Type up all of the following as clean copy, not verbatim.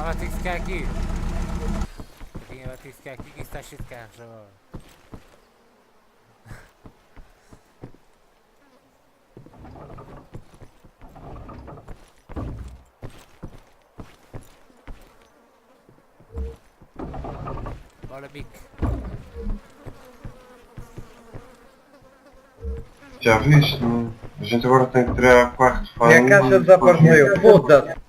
vai ter que ficar aqui. Carrinha vai ter que ficar aqui que isto está cheio de carros agora. Bora, Mick. Já viste, mano? A gente agora tem que tirar quarto de E farinha. a caixa desapareceu, foda-se.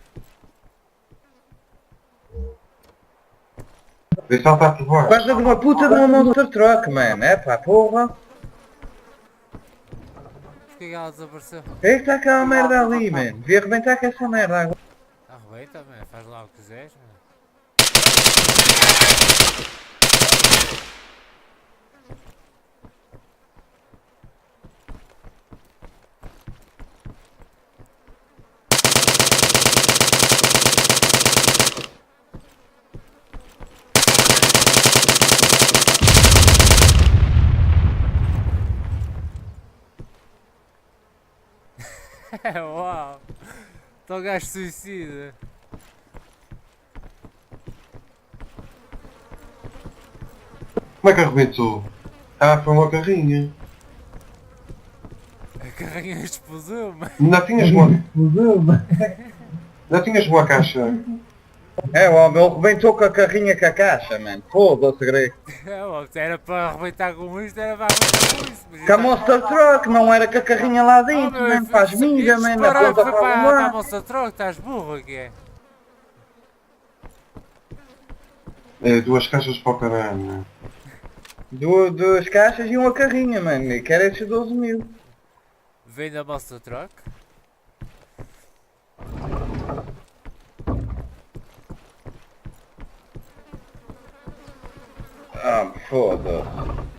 Vê se ela está por Por baixo. causa de uma puta de uma Monster Truck, mano. É pá, porra. Porquê que ela desapareceu? O que é que está aquela merda ali, mano? Devia arrebentar com essa merda agora. Arrebenta, man. Faz lá o que quiseres, man. Uau! Então gajo suicida. Como é que arrebentou? Ah, foi uma carrinha. A carrinha explodiu, man. Ainda tinhas uma... Ainda tinhas uma caixa. É, o homem arrebentou com a carrinha com a caixa, mano. Foda-se, grego. É, ó, se era para arrebentar com isto, era para arrebentar com isso. Mas Com a Monster Truck, não era com a carrinha lá dentro, meu, mano. Faz minga, mano. disparou, Aponta foi para para lá. a moça troca, estás burro aqui é. É, duas caixas para o caralho, né? Duas caixas e uma carrinha, mano. E quero esses 12 mil. Vem da moça troca. Ah, foda-se.